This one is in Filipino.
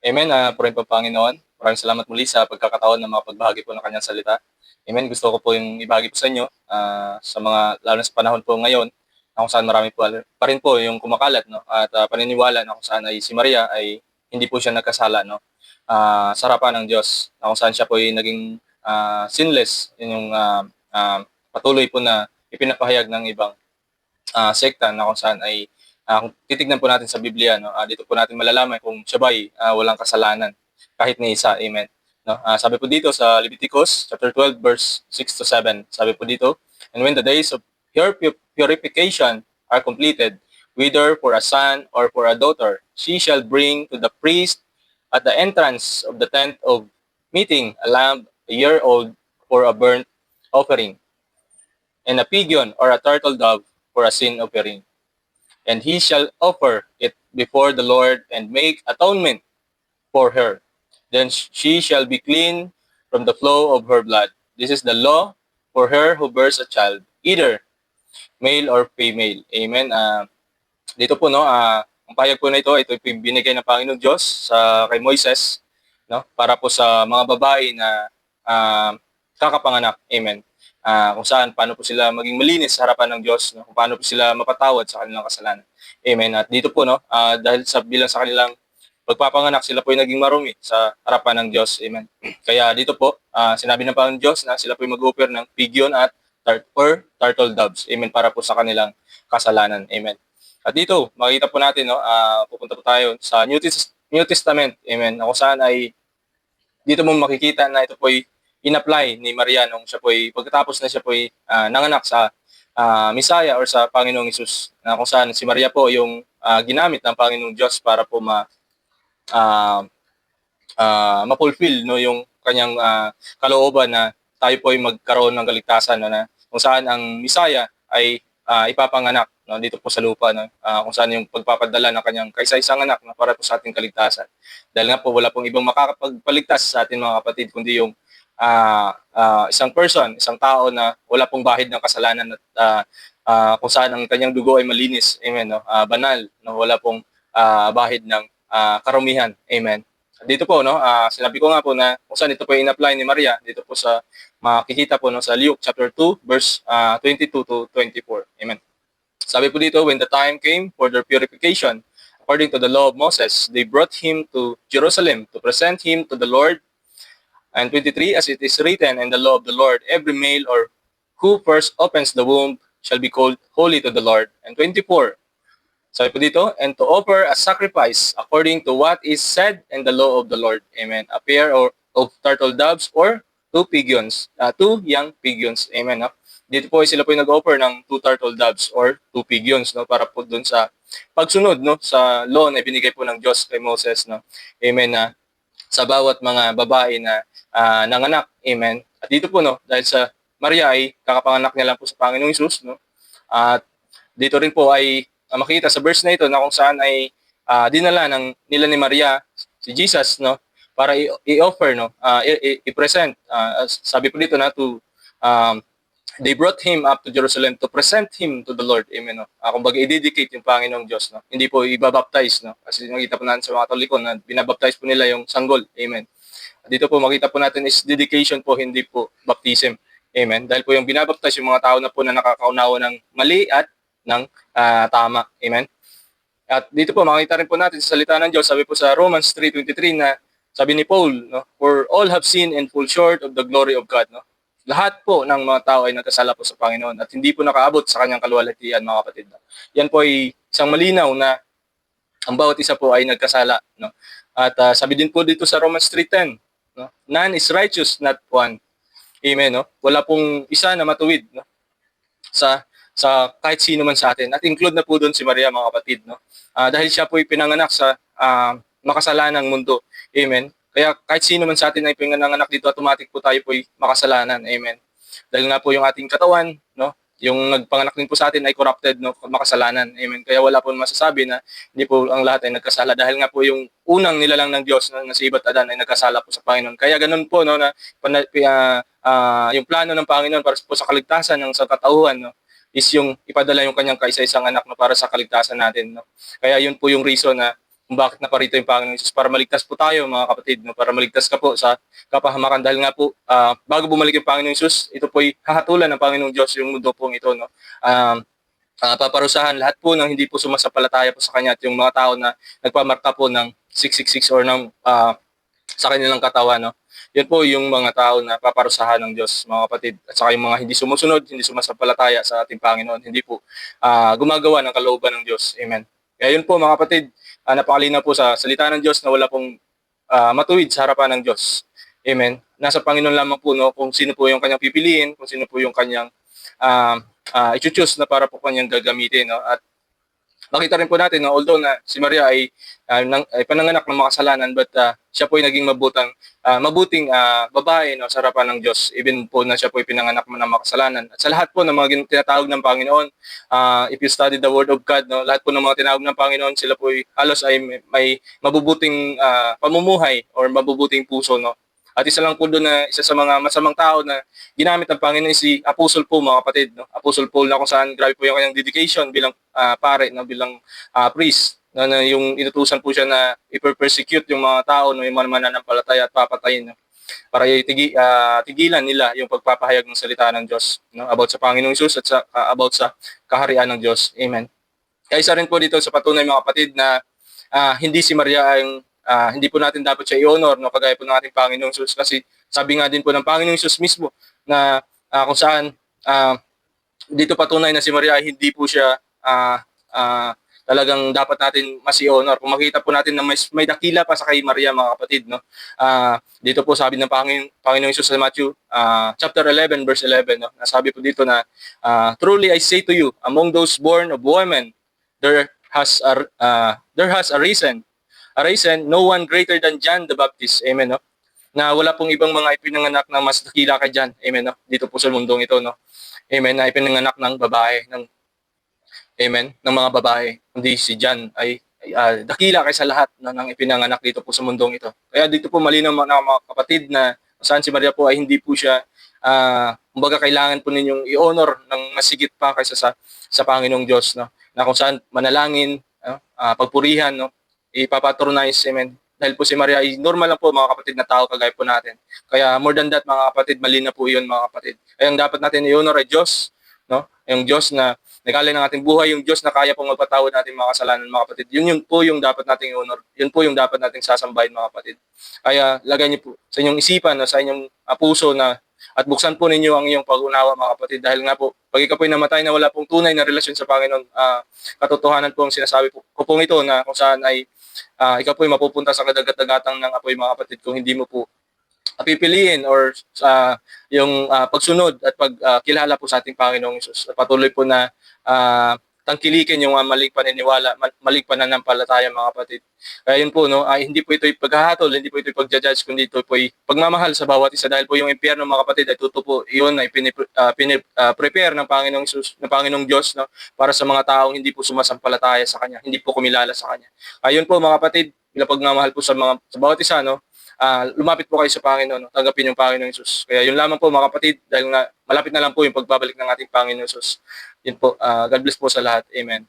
Amen. Purihin po Panginoon. Maraming salamat muli sa pagkakataon na makapagbahagi po ng kanyang salita. Amen. Gusto ko po yung ibahagi po sa inyo sa mga, lalo na sa panahon po ngayon, na kung saan marami po pa rin po yung kumakalat, no? At paniniwala na kung saan ay si Maria ay hindi po siya nagkasala, no? Sa harapan ng Diyos, na kung saan siya po ay naging sinless, yun yung patuloy po na ipinapahayag ng ibang sekta na kung saan ay kung titignan po natin sa Biblia, no, dito po natin malalaman kung siya ba ay walang kasalanan kahit ni isa. Amen. No, sabi po dito sa Leviticus chapter 12 verse 6 to 7. Sabi po dito, "And when the days of your purification are completed, whether for a son or for a daughter, she shall bring to the priest at the entrance of the tent of meeting a lamb a year old for a burnt offering, and a pigeon or a turtle dove for a sin offering. And he shall offer it before the Lord and make atonement for her. Then she shall be clean from the flow of her blood. This is the law for her who bears a child, either male or female." Amen. Dito po, no, ang pahayag po na ito binigay ng Panginoong Diyos sa kay Moises, no, para po sa mga babae na kakapanganak. Amen. Kung saan, paano po sila maging malinis sa harapan ng Diyos, no? Kung paano po sila mapatawad sa kanilang kasalanan. Amen. At dito po, no, dahil bilang sa kanilang pagpapanganak, sila po ay naging marumi sa harapan ng Diyos. Amen. Kaya dito po, sinabi ng Panginoon Diyos na sila po ay mag-offer ng pigeon at turtle doves. Amen. Para po sa kanilang kasalanan. Amen. At dito, makikita po natin, no, pupunta po tayo sa New Testament. Amen. Kung saan ay dito mo makikita na ito po ay in-apply ni Maria nung siya po ay pagkatapos na siya po ay nanganak sa Messiah or sa Panginoong Hesus, na kung saan si Maria po yung ginamit ng Panginoong Diyos para po ma-fulfill, no, yung kanyang kalooban na tayo po ay magkaroon ng kaligtasan, no, na kung saan ang Messiah ay ipapanganak, no, dito po sa lupa, no, kung saan yung pagpapadala ng kanyang kaisa-isang anak, no, para po sa ating kaligtasan. Dahil nga po wala pong ibang makakapagpaligtas sa atin mga kapatid kundi yung isang person, isang tao na wala pong bahid ng kasalanan at kung saan ang kanyang dugo ay malinis. Amen. No? Banal, no? Wala pong bahid ng karumihan. Amen. Dito po, no, sinabi ko nga po na kung saan ito po in-apply ni Maria, dito po sa makikita po, no, sa Luke chapter 2 verse 22 to 24. Amen. Sabi po dito, "When the time came for their purification, according to the law of Moses, they brought him to Jerusalem to present him to the Lord. And 23, as it is written in the law of the Lord, every male or who first opens the womb shall be called holy to the Lord." And 24, sabi po dito, "And to offer a sacrifice according to what is said in the law of the Lord." Amen. "A pair of turtle doves or two young pigeons." Amen. No? Dito po sila po yung nag-offer ng two turtle doves or two pigeons, no, para po dun sa pagsunod, no, sa law na ibinigay po ng Diyos kay Moses, no. Amen, na sa bawat mga babae na nanganak. Amen. At dito po, no, dahil sa Maria ay kakapanganak niya lang po sa Panginoong Hesus, no. At dito rin po ay makita sa verse na ito na kung saan ay dinala nila ni Maria si Jesus, no, para i-offer, no, i-present. Sabi po dito na they brought him up to Jerusalem to present him to the Lord. Amen. No? Kumbaga, i-dedicate yung Panginoong Diyos. No? Hindi po ibabaptize. No? Kasi makita po natin sa mga Katoliko na binabaptize po nila yung sanggol. Amen. Dito po makita po natin is dedication po, hindi po baptism. Amen. Dahil po yung binabaptize yung mga tao na po na nakakaunawa ng mali at ng tama. Amen. At dito po makita rin po natin sa salita ng Diyos, sabi po sa Romans 3:23 na sabi ni Paul, no, "For all have sinned and fall short of the glory of God." No? Lahat po ng mga tao ay nagkasala po sa Panginoon at hindi po nakaabot sa kanyang kaluwalhatian, mga kapatid. No? Yan po ay isang malinaw na ang bawat isa po ay nagkasala. No? At sabi din po dito sa Romans 3:10, no? "None is righteous, not one." Amen. No? Wala pong isa na matuwid, no? sa kahit sino man sa atin. At include na po doon si Maria, mga kapatid. No? Dahil siya po ay pinanganak sa makasalanang mundo. Amen. Kaya kahit sino man sa atin ay pinanganak dito, automatic po tayo po ay makasalanan. Amen. Dahil nga po yung ating katawan, no, yung nagpanganak din po sa atin ay corrupted, no, makasalanan. Amen. Kaya wala po masasabi na hindi po ang lahat ay nagkasala dahil nga po yung unang nilalang ng Diyos na si Ibat Adan ay nagkasala po sa Panginoon. Kaya ganun po, no, na yung plano ng Panginoon para po sa kaligtasan ng sa katauhan, no, is yung ipadala yung kanyang kaisa-isang anak, no, para sa kaligtasan natin, no. Kaya yun po yung reason na kung bakit naparito yung Panginoong Hesus para maligtas po tayo mga kapatid, no? Para maligtas ka po sa kapahamakan dahil nga po bago bumalik yung Panginoong Hesus, ito po ay hahatulan ng Panginoong Diyos yung mundo pong ito, no? Paparusahan lahat po ng hindi po sumasampalataya po sa Kanya at yung mga tao na nagpamarka po ng 666 or ng sa kanilang katawan, no? Yan po yung mga tao na paparusahan ng Diyos, mga kapatid. At saka yung mga hindi sumusunod, hindi sumasampalataya sa ating Panginoon, hindi po gumagawa ng kalooban ng Diyos. Amen. Kaya yun po mga kapatid, napakalinaw po sa salita ng Diyos na wala pong matuwid sa harapan ng Diyos. Amen. Nasa Panginoon lamang po, no, kung sino po yung kanyang pipiliin, kung sino po yung kanyang i-choose na para po kanyang gagamitin, no? At makita rin po natin, no, although na si Maria ay pananganak ng makasalanan, but siya po ay naging mabuting babae, no, sa harapan ng Diyos, even po na siya po ay pinanganak ng makasalanan. At sa lahat po ng mga tinatawag ng Panginoon, if you study the Word of God, no, lahat po ng mga tinawag ng Panginoon, sila po ay halos ay may mabubuting pamumuhay or mabubuting puso, no. At isa lang po doon na isa sa mga masamang tao na ginamit ng Panginoon si Apostle Paul, mga kapatid, no? Apostle Paul na kung saan grabe po yung kanyang dedication bilang pare, no? Bilang priest, na yung inutusan po siya na i-persecute yung mga tao, no? Yung mga mananampalataya at papatayin, no? Para tigilan nila yung pagpapahayag ng salita ng Diyos, no? About sa Panginoong Hesus at about sa kaharian ng Diyos. Amen. Kaya isa rin po dito sa patunay, mga kapatid, na hindi si Maria ay hindi po natin dapat siya i-honor, no, kagaya po ng ating Panginoong Hesus, kasi sabi nga din po ng Panginoong Hesus mismo na kung saan dito patunay na si Maria ay hindi po siya talagang dapat natin mas i-honor. Kung makita po natin na may dakila pa sa kay Maria, mga kapatid, no. Dito po sabi ng Panginoong Hesus sa Matthew chapter 11 verse 11, no. Nasabi po dito na truly I say to you, among those born of women there has arisen no one greater than John the Baptist. Amen, no? Na wala pong ibang mga ipinanganak na mas dakila kay John. Amen, no? Dito po sa mundong ito, no? Amen, na ipinanganak ng babae, amen, ng mga babae. Hindi si John ay dakila kaysa lahat ng ipinanganak dito po sa mundong ito. Kaya dito po malinaw mga kapatid na saan si Maria po ay hindi po siya kumbaga kailangan po ninyong i-honor ng masigit pa kaysa sa Panginoong Diyos, no? Na kung saan manalangin, pagpurihan, no? Ipapatronize, amen. Dahil po si Maria ay normal lang po, mga kapatid, na tao kagaya po natin. Kaya more than that, mga kapatid, mali na po yun, mga kapatid. Kaya ang dapat natin i-honor ay Diyos, no? Yung Diyos na nag-alay ng ating buhay, yung Diyos na kaya pong magpatawad natin mga kasalanan, mga kapatid. Yun po yung dapat nating i-honor. Yun po yung dapat nating sasambahin, mga kapatid. Kaya lagay niyo po sa inyong isipan, no, sa inyong puso na at buksan po ninyo ang iyong pag-unawa, mga kapatid, dahil nga po, pag ikaw po'y namatay na wala pong tunay na relasyon sa Panginoon, katotohanan po ang sinasabi ko pong ito na kung saan ay ikaw po'y mapupunta sa kadagat-dagatang ng apoy, mga kapatid, kung hindi mo po pipiliin or yung pagsunod at pagkilala po sa ating Panginoong Hesus. At patuloy po na tangkilikin yung maling paniniwala, maling pananampalataya, mga kapatid. Kaya yun po, no, hindi po ito'y paghahatol, hindi po ito'y pagja-judge, kundi ito po'y pagmamahal sa bawat isa, dahil po yung impyerno, mga kapatid, ay tutupo, iyon ay prepare ng Panginoong Hesus, ng Panginoong Diyos, no, para sa mga taong hindi po sumasampalataya sa Kanya, hindi po kumilala sa Kanya. Ayun po, mga kapatid, bilang pagmamahal po sa bawat isa, no, lumapit po kayo sa Panginoon, no, tanggapin yung Panginoong Hesus. Kaya yun lamang po, mga kapatid, dahil nga malapit na lang po yung pagbabalik ng ating Panginoong Hesus. Yun po, God bless po sa lahat. Amen.